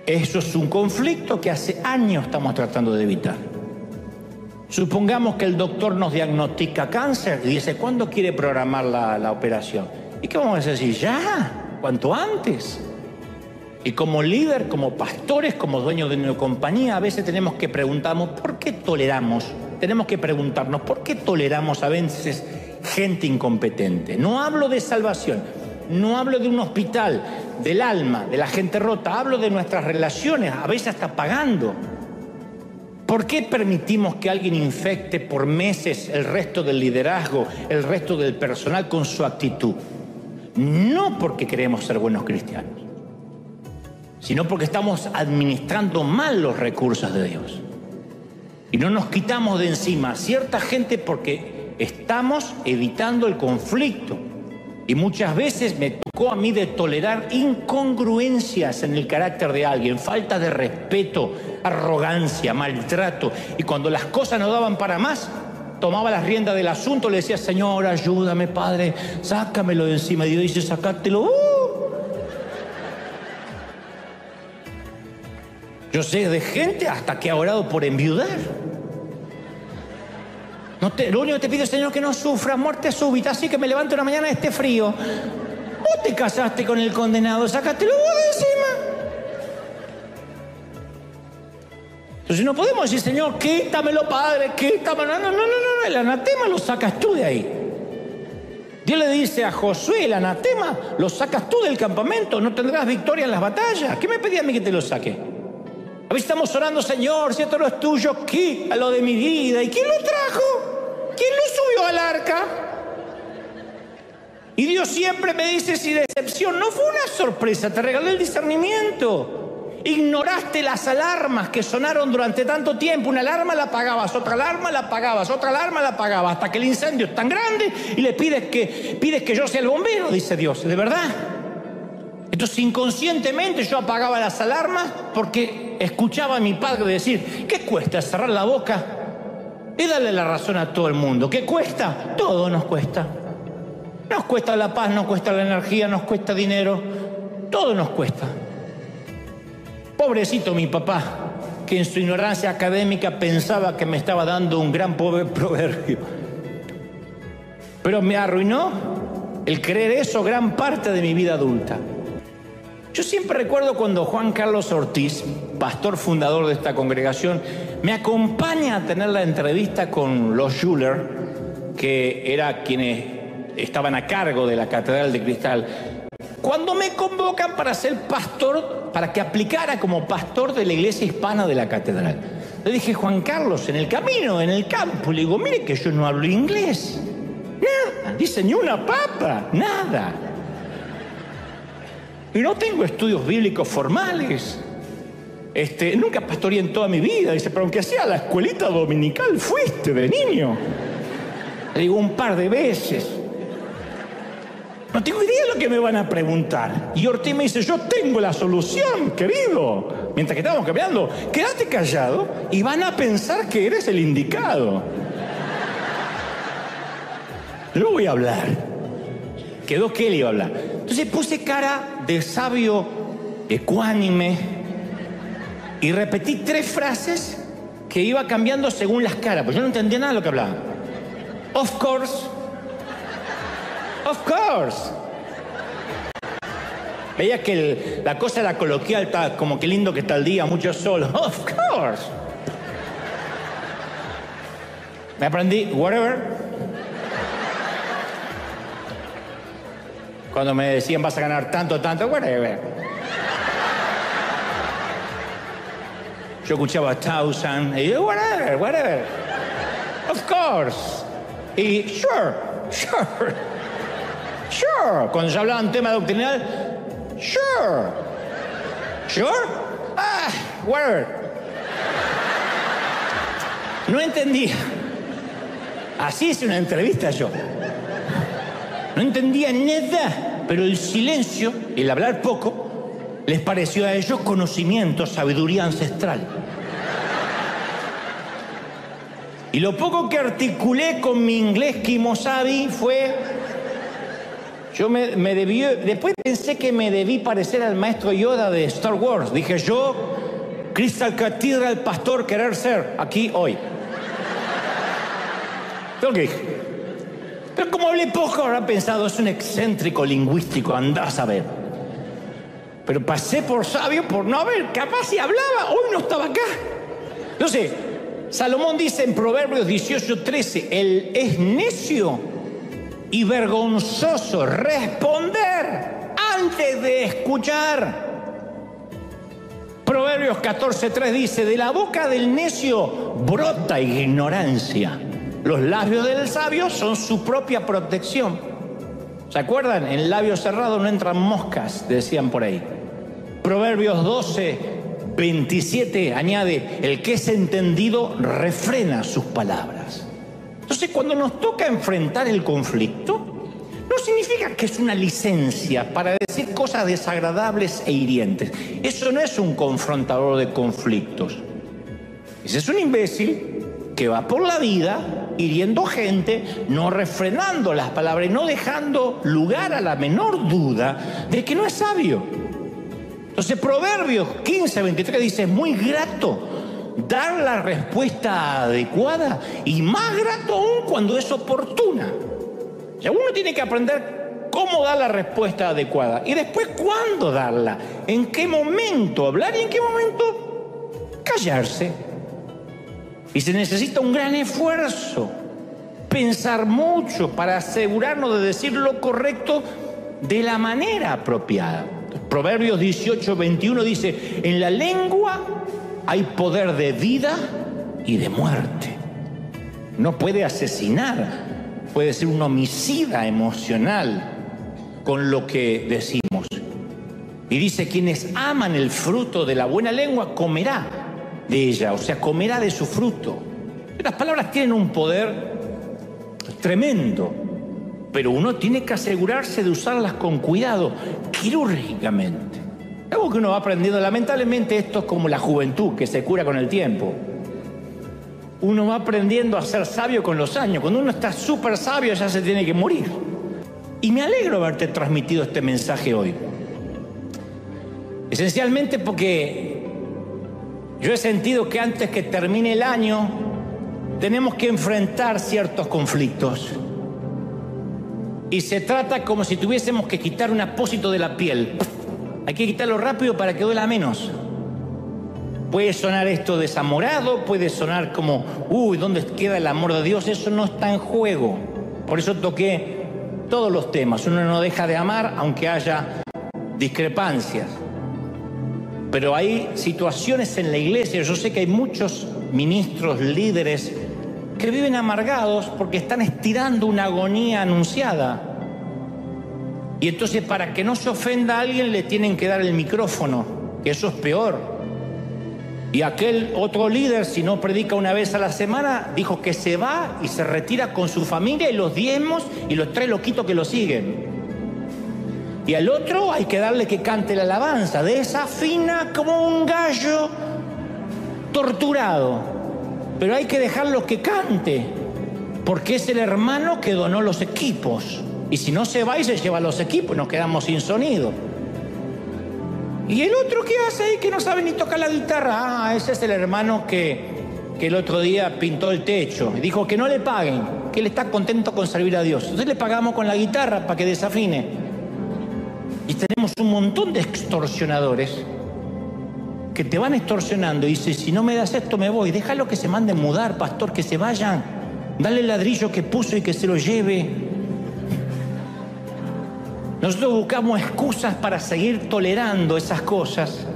Eso es un conflicto que hace años estamos tratando de evitar. Supongamos que el doctor nos diagnostica cáncer y dice, ¿cuándo quiere programar la operación? ¿Y qué vamos a decir? ¡Ya! ¡Cuanto antes! Y como líder, como pastores, como dueños de una compañía, a veces tenemos que preguntarnos, ¿por qué toleramos? Tenemos que preguntarnos, ¿por qué toleramos a veces gente incompetente? No hablo de salvación, no hablo de un hospital, del alma, de la gente rota, hablo de nuestras relaciones, a veces hasta pagando. ¿Por qué permitimos que alguien infecte por meses el resto del liderazgo, el resto del personal con su actitud? No porque queremos ser buenos cristianos, sino porque estamos administrando mal los recursos de Dios. Y no nos quitamos de encima a cierta gente porque estamos evitando el conflicto. Y muchas veces me tocó a mí de tolerar incongruencias en el carácter de alguien, falta de respeto, arrogancia, maltrato. Y cuando las cosas no daban para más, tomaba las riendas del asunto, le decía, Señor, ayúdame, Padre, sácamelo de encima. Y Dios dice, sacátelo. Yo sé de gente hasta que ha orado por enviudar. Lo único que te pido, Señor, que no sufra muerte súbita, así que me levante una mañana este frío. Vos te casaste con el condenado, sácatelo vos de encima. Entonces no podemos decir, Señor, quítamelo, Padre, quítamelo. No, el anatema lo sacas tú de ahí. Dios le dice a Josué, el anatema lo sacas tú del campamento, no tendrás victoria en las batallas. ¿Qué me pedía a mí que te lo saque? A veces estamos orando, Señor, si esto no es tuyo, quítalo de mi vida. ¿Y quién lo trajo? ¿Quién lo subió al arca? Y Dios siempre me dice, si decepción, no fue una sorpresa, te regalé el discernimiento. Ignoraste las alarmas que sonaron durante tanto tiempo. Una alarma la apagabas, otra alarma la apagabas, otra alarma la apagabas, hasta que el incendio es tan grande y le pides que yo sea el bombero, dice Dios. ¿De verdad? Entonces inconscientemente yo apagaba las alarmas porque escuchaba a mi padre decir, ¿qué cuesta cerrar la boca y darle la razón a todo el mundo? ¿Qué cuesta? Todo nos cuesta. Nos cuesta la paz, nos cuesta la energía, nos cuesta dinero, todo nos cuesta. Pobrecito mi papá, que en su ignorancia académica pensaba que me estaba dando un gran proverbio. Pero me arruinó el creer eso gran parte de mi vida adulta. Yo siempre recuerdo cuando Juan Carlos Ortiz, pastor fundador de esta congregación, me acompaña a tener la entrevista con los Schuller, que eran quienes estaban a cargo de la Catedral de Cristal. Cuando me convocan para ser pastor, para que aplicara como pastor de la iglesia hispana de la Catedral, le dije, Juan Carlos, en el camino, en el campo, le digo, mire que yo no hablo inglés. Nada, dice, ni una papa, nada. Y no tengo estudios bíblicos formales. Nunca pastoreé en toda mi vida. Dice, pero aunque sea la escuelita dominical, fuiste de niño. Le digo, un par de veces. No tengo idea de lo que me van a preguntar. Y Ortiz me dice, yo tengo la solución, querido. Mientras que estábamos caminando, quédate callado y van a pensar que eres el indicado. No voy a hablar. Quedó que él iba a hablar. Entonces puse cara de sabio, ecuánime, Y repetí 3 frases que iba cambiando según las caras, pues yo no entendía nada de lo que hablaban. Of course. Of course. Veía que la cosa era coloquial, está como que lindo que está el día, mucho sol. Of course. Me aprendí whatever. Cuando me decían vas a ganar tanto, whatever. Yo escuchaba 1000 y yo, whatever. Of course. Y sure. Cuando ya hablaban tema doctrinal, sure. Whatever. No entendía. Así es una entrevista yo. No entendía nada, pero el silencio, el hablar poco, les pareció a ellos conocimiento, sabiduría ancestral. Y lo poco que articulé con mi inglés kimosabi fue... Después pensé que me debí parecer al maestro Yoda de Star Wars. Dije yo, Crystal Cathedral, pastor, querer ser aquí hoy. ¿Lo que dije? Pero como hablé poco, habrá pensado, es un excéntrico lingüístico, andá a saber. Pero pasé por sabio por no haber, capaz si hablaba, hoy no estaba acá. Entonces, Salomón dice en Proverbios 18:13, él es necio y vergonzoso responder antes de escuchar. Proverbios 14:3 dice, de la boca del necio brota ignorancia. Los labios del sabio son su propia protección. ¿Se acuerdan? En labios cerrados no entran moscas, decían por ahí. Proverbios 12:27 añade, el que es entendido refrena sus palabras. Entonces, cuando nos toca enfrentar el conflicto, no significa que es una licencia para decir cosas desagradables e hirientes. Eso no es un confrontador de conflictos. Ese es un imbécil que va por la vida hiriendo gente, no refrenando las palabras y no dejando lugar a la menor duda de que no es sabio. Entonces, Proverbios 15:23 dice, es muy grato dar la respuesta adecuada y más grato aún cuando es oportuna. O sea, uno tiene que aprender cómo dar la respuesta adecuada y después cuándo darla, en qué momento hablar y en qué momento callarse. Y se necesita un gran esfuerzo, pensar mucho para asegurarnos de decir lo correcto de la manera apropiada. Proverbios 18:21 dice, en la lengua hay poder de vida y de muerte. No puede asesinar, puede ser un homicida emocional con lo que decimos. Y dice, quienes aman el fruto de la buena lengua comerá de ella, o sea, comerá de su fruto. Las palabras tienen un poder tremendo, pero uno tiene que asegurarse de usarlas con cuidado, quirúrgicamente. Algo que uno va aprendiendo, lamentablemente esto es como la juventud que se cura con el tiempo. Uno va aprendiendo a ser sabio con los años. Cuando uno está súper sabio ya se tiene que morir. Y me alegro haberte transmitido este mensaje hoy. Esencialmente porque yo he sentido que antes que termine el año tenemos que enfrentar ciertos conflictos. Y se trata como si tuviésemos que quitar un apósito de la piel. Hay que quitarlo rápido para que duela menos. Puede sonar esto desamorado, puede sonar como, ¿dónde queda el amor de Dios? Eso no está en juego. Por eso toqué todos los temas. Uno no deja de amar aunque haya discrepancias. Pero hay situaciones en la iglesia, yo sé que hay muchos ministros, líderes, que viven amargados porque están estirando una agonía anunciada. Y entonces para que no se ofenda a alguien le tienen que dar el micrófono, que eso es peor. Y aquel otro líder, si no predica una vez a la semana, dijo que se va y se retira con su familia y los diezmos y los 3 loquitos que lo siguen. Y al otro hay que darle que cante la alabanza, desafina como un gallo torturado. Pero hay que dejarlo que cante, porque es el hermano que donó los equipos. Y si no se va y se lleva los equipos, nos quedamos sin sonido. ¿Y el otro qué hace ahí que no sabe ni tocar la guitarra? Ah, ese es el hermano que el otro día pintó el techo y dijo que no le paguen, que él está contento con servir a Dios. Entonces le pagamos con la guitarra para que desafine. Y tenemos un montón de extorsionadores que te van extorsionando y dicen, si no me das esto me voy. Déjalo que se manden mudar, pastor, que se vayan. Dale el ladrillo que puso y que se lo lleve. Nosotros buscamos excusas para seguir tolerando esas cosas.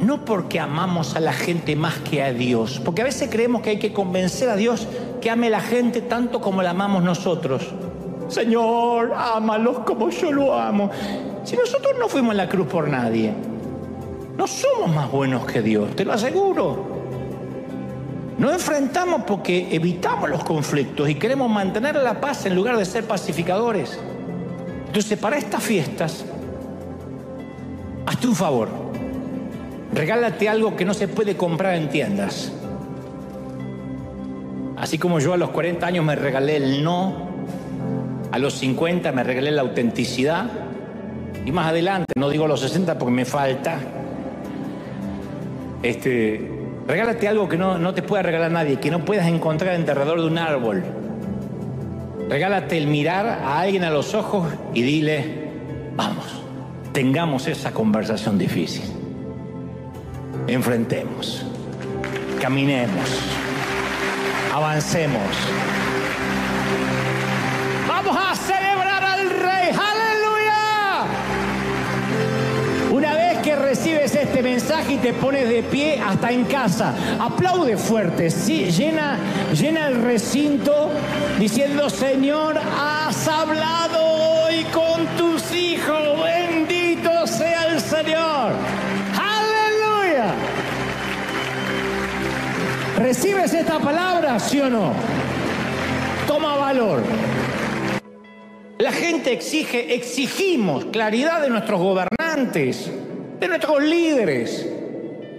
No porque amamos a la gente más que a Dios, porque a veces creemos que hay que convencer a Dios que ame a la gente tanto como la amamos nosotros. Señor, ámalos como yo lo amo. Si nosotros no fuimos a la cruz por nadie, no somos más buenos que Dios, te lo aseguro. Nos enfrentamos porque evitamos los conflictos y queremos mantener la paz en lugar de ser pacificadores. Entonces, para estas fiestas, hazte un favor. Regálate algo que no se puede comprar en tiendas. Así como yo a los 40 años me regalé el no, a los 50 me regalé la autenticidad, y más adelante, no digo a los 60 porque me falta, regálate algo que no te pueda regalar nadie, que no puedas encontrar alrededor de un árbol. Regálate el mirar a alguien a los ojos y dile, vamos, tengamos esa conversación difícil. Enfrentemos, caminemos, avancemos. Vamos a celebrar al Rey. ¡Aleluya! Una vez que recibes este mensaje y te pones de pie hasta en casa, aplaude fuerte, sí, llena el recinto diciendo, Señor, has hablado hoy con tus hijos, bendito sea el Señor. ¿Recibes esta palabra, sí o no? Toma valor. La gente exigimos claridad de nuestros gobernantes, de nuestros líderes.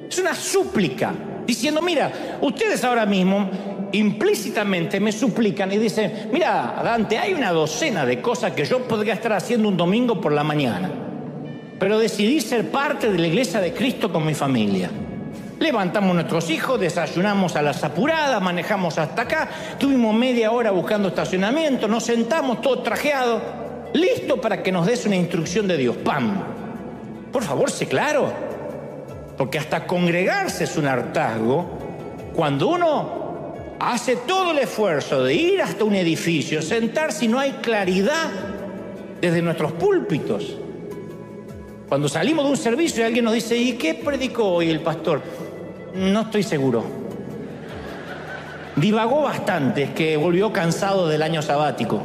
Es una súplica, diciendo, mira, ustedes ahora mismo implícitamente me suplican y dicen, mira, Dante, hay una docena de cosas que yo podría estar haciendo un domingo por la mañana, pero decidí ser parte de la iglesia de Cristo con mi familia. Levantamos nuestros hijos, desayunamos a las apuradas, manejamos hasta acá, tuvimos media hora buscando estacionamiento, nos sentamos todos trajeados, listo para que nos des una instrucción de Dios. ¡Pam! Por favor, sé claro, porque hasta congregarse es un hartazgo. Cuando uno hace todo el esfuerzo de ir hasta un edificio, sentarse y no hay claridad desde nuestros púlpitos. Cuando salimos de un servicio y alguien nos dice, ¿y qué predicó hoy el pastor? No estoy seguro. Divagó bastante, es que volvió cansado del año sabático.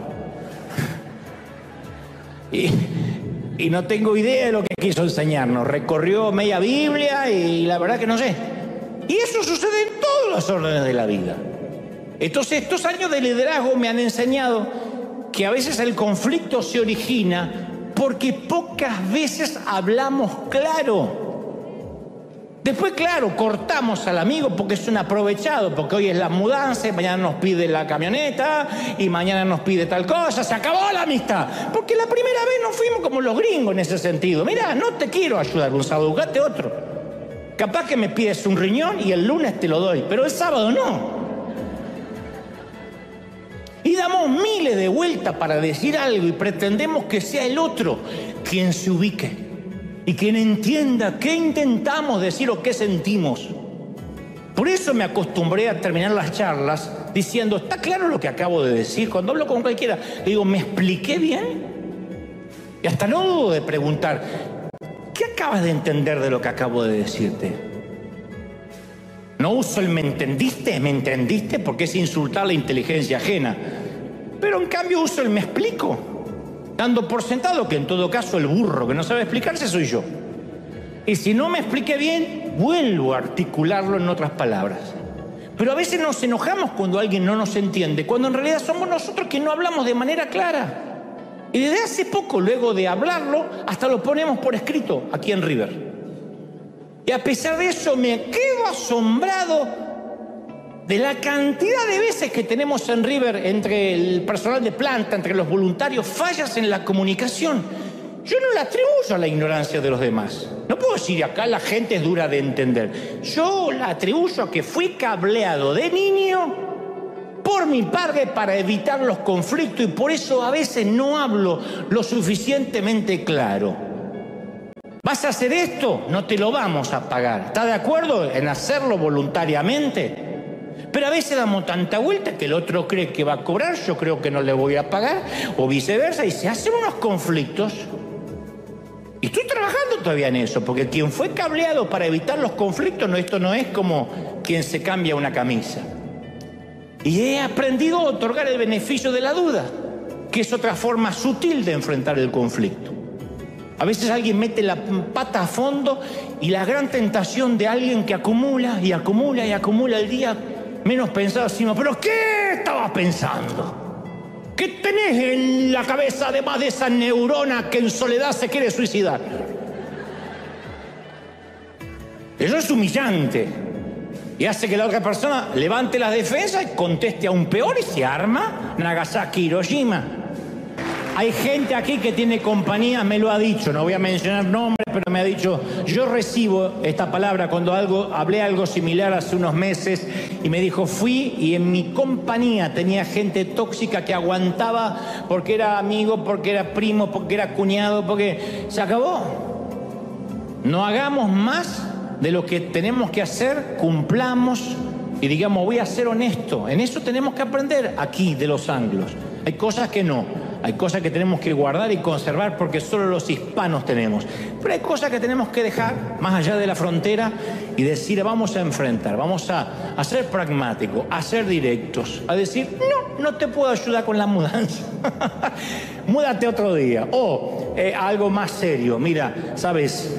Y no tengo idea de lo que quiso enseñarnos. Recorrió media Biblia y la verdad que no sé. Y eso sucede en todos los órdenes de la vida. Entonces, estos años de liderazgo me han enseñado que a veces el conflicto se origina porque pocas veces hablamos claro. Después, claro, cortamos al amigo porque es un aprovechado, porque hoy es la mudanza, y mañana nos pide la camioneta, y mañana nos pide tal cosa, se acabó la amistad. Porque la primera vez nos fuimos como los gringos en ese sentido. Mirá, no te quiero ayudar un sábado, buscate otro. Capaz que me pides un riñón y el lunes te lo doy, pero el sábado no. Y damos miles de vueltas para decir algo y pretendemos que sea el otro quien se ubique y quien entienda qué intentamos decir o qué sentimos. Por eso me acostumbré a terminar las charlas diciendo, ¿está claro lo que acabo de decir? Cuando hablo con cualquiera, le digo, ¿me expliqué bien? Y hasta no dudo de preguntar, ¿qué acabas de entender de lo que acabo de decirte? No uso el ¿me entendiste? Porque es insultar la inteligencia ajena. Pero en cambio uso el ¿me explico? Dando por sentado que en todo caso el burro que no sabe explicarse soy yo. Y si no me expliqué bien, vuelvo a articularlo en otras palabras. Pero a veces nos enojamos cuando alguien no nos entiende, cuando en realidad somos nosotros quienes no hablamos de manera clara. Y desde hace poco, luego de hablarlo, hasta lo ponemos por escrito aquí en River. Y a pesar de eso me quedo asombrado de la cantidad de veces que tenemos en River entre el personal de planta, entre los voluntarios, fallas en la comunicación. Yo no la atribuyo a la ignorancia de los demás. No puedo decir acá la gente es dura de entender. Yo la atribuyo a que fui cableado de niño por mi padre para evitar los conflictos y por eso a veces no hablo lo suficientemente claro. ¿Vas a hacer esto? No te lo vamos a pagar. ¿Estás de acuerdo en hacerlo voluntariamente? Pero a veces damos tanta vuelta que el otro cree que va a cobrar, yo creo que no le voy a pagar, o viceversa, y se hacen unos conflictos. Y estoy trabajando todavía en eso, porque quien fue cableado para evitar los conflictos, esto no es como quien se cambia una camisa. Y he aprendido a otorgar el beneficio de la duda, que es otra forma sutil de enfrentar el conflicto. A veces alguien mete la pata a fondo y la gran tentación de alguien que acumula y acumula y acumula el día menos pensado encima. ¿Pero qué estabas pensando? ¿Qué tenés en la cabeza además de esa neurona que en soledad se quiere suicidar? Eso es humillante y hace que la otra persona levante las defensas y conteste aún peor y se arma Nagasaki, Hiroshima. Hay gente aquí que tiene compañías, me lo ha dicho, no voy a mencionar nombres, pero me ha dicho, yo recibo esta palabra cuando hablé algo similar hace unos meses y me dijo, fui y en mi compañía tenía gente tóxica que aguantaba porque era amigo, porque era primo, porque era cuñado, porque se acabó. No hagamos más de lo que tenemos que hacer, cumplamos y digamos, voy a ser honesto. En eso tenemos que aprender aquí de los anglos. Hay cosas que no. Hay cosas que tenemos que guardar y conservar porque solo los hispanos tenemos. Pero hay cosas que tenemos que dejar más allá de la frontera y decir, vamos a enfrentar, vamos a ser pragmáticos, a ser directos, a decir, no te puedo ayudar con la mudanza. Múdate otro día. O algo más serio, mira, sabes,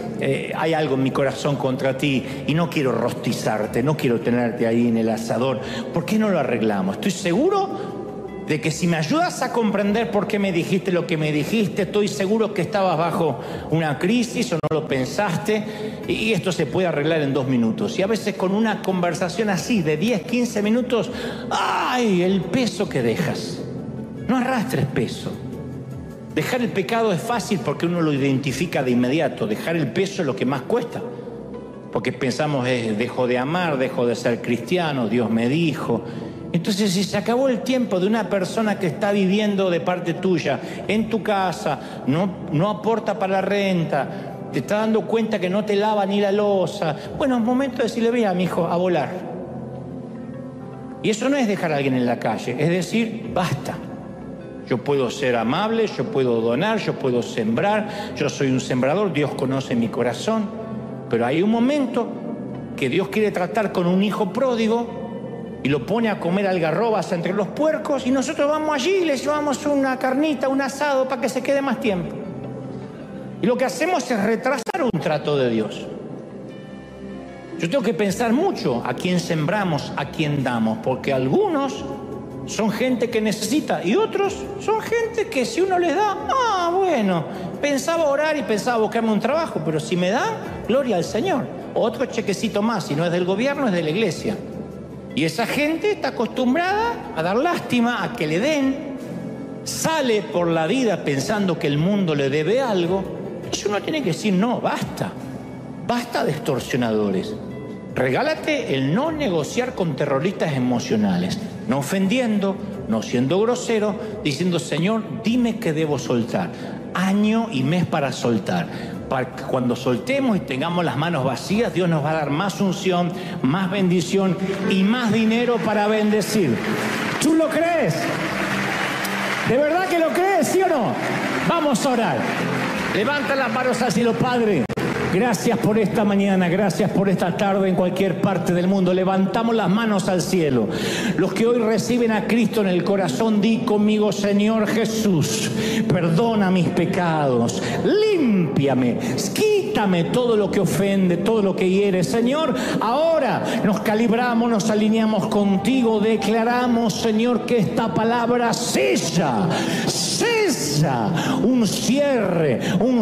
hay algo en mi corazón contra ti y no quiero rostizarte, no quiero tenerte ahí en el asador. ¿Por qué no lo arreglamos? Estoy seguro de que si me ayudas a comprender por qué me dijiste lo que me dijiste, estoy seguro que estabas bajo una crisis o no lo pensaste y esto se puede arreglar en 2 minutos. Y a veces con una conversación así de 10, 15 minutos, ¡ay! El peso que dejas. No arrastres peso. Dejar el pecado es fácil porque uno lo identifica de inmediato. Dejar el peso es lo que más cuesta. Porque pensamos, dejo de amar, dejo de ser cristiano, Dios me dijo. Entonces, si se acabó el tiempo de una persona que está viviendo de parte tuya, en tu casa, no aporta para la renta, te está dando cuenta que no te lava ni la loza, bueno, es momento de decirle, vea, mi hijo, a volar. Y eso no es dejar a alguien en la calle, es decir, basta. Yo puedo ser amable, yo puedo donar, yo puedo sembrar, yo soy un sembrador, Dios conoce mi corazón, pero hay un momento que Dios quiere tratar con un hijo pródigo y lo pone a comer algarrobas entre los puercos y nosotros vamos allí y le llevamos una carnita, un asado para que se quede más tiempo. Y lo que hacemos es retrasar un trato de Dios. Yo tengo que pensar mucho a quién sembramos, a quién damos, porque algunos son gente que necesita y otros son gente que si uno les da, bueno, pensaba orar y pensaba buscarme un trabajo, pero si me da, gloria al Señor. Otro chequecito más, si no es del gobierno, es de la iglesia. Y esa gente está acostumbrada a dar lástima, a que le den, sale por la vida pensando que el mundo le debe algo. Entonces uno tiene que decir, no, basta de extorsionadores. Regálate el no negociar con terroristas emocionales, no ofendiendo, no siendo grosero, diciendo, Señor, dime qué debo soltar, año y mes para soltar. Para que cuando soltemos y tengamos las manos vacías, Dios nos va a dar más unción, más bendición y más dinero para bendecir. ¿Tú lo crees? ¿De verdad que lo crees, sí o no? Vamos a orar. Levanta las manos al cielo, Padre. Gracias por esta mañana, gracias por esta tarde en cualquier parte del mundo. Levantamos las manos al cielo. Los que hoy reciben a Cristo en el corazón, di conmigo, Señor Jesús, perdona mis pecados, límpiame, quítame todo lo que ofende, todo lo que hiere. Señor, ahora nos calibramos, nos alineamos contigo, declaramos, Señor, que esta palabra sella empieza un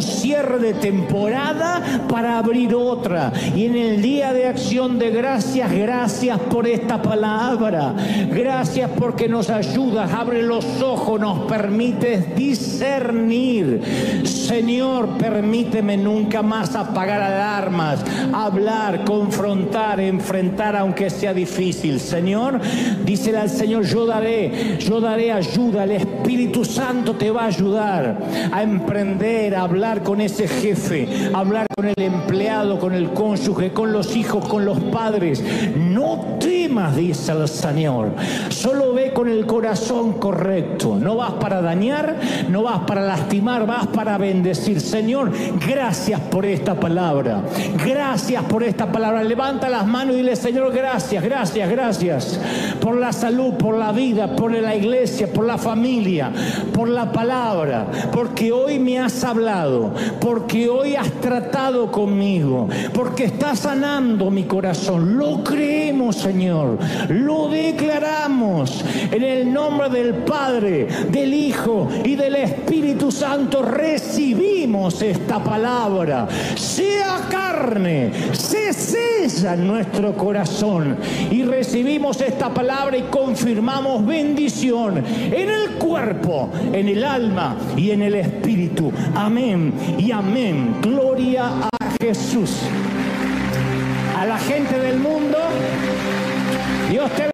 cierre de temporada para abrir otra. Y en el día de acción de gracias, gracias por esta palabra. Gracias porque nos ayudas, abre los ojos, nos permites discernir. Señor, permíteme nunca más apagar alarmas, hablar, confrontar, enfrentar, aunque sea difícil. Señor, dísele al Señor, yo daré ayuda. El Espíritu Santo te va a ayudar a emprender, a hablar con ese jefe, a hablar con el empleado, con el cónyuge, con los hijos, con los padres. No temas, dice el Señor. Solo ve con el corazón correcto. No vas para dañar, no vas para lastimar, vas para bendecir. Señor, gracias por esta palabra. Gracias por esta palabra. Levanta las manos y dile, Señor, gracias, gracias, gracias por la salud, por la vida, por la iglesia, por la familia, por la palabra, porque hoy me has hablado, porque hoy has tratado conmigo, porque estás sanando mi corazón. Lo creemos, Señor, lo declaramos en el nombre del Padre, del Hijo y del Espíritu Santo. Recibimos esta palabra, sea carne, se sella en nuestro corazón, y recibimos esta palabra y confirmamos bendición en el cuerpo, en el alma y en el espíritu. Amén y amén. Gloria a Jesús. A la gente del mundo, Dios te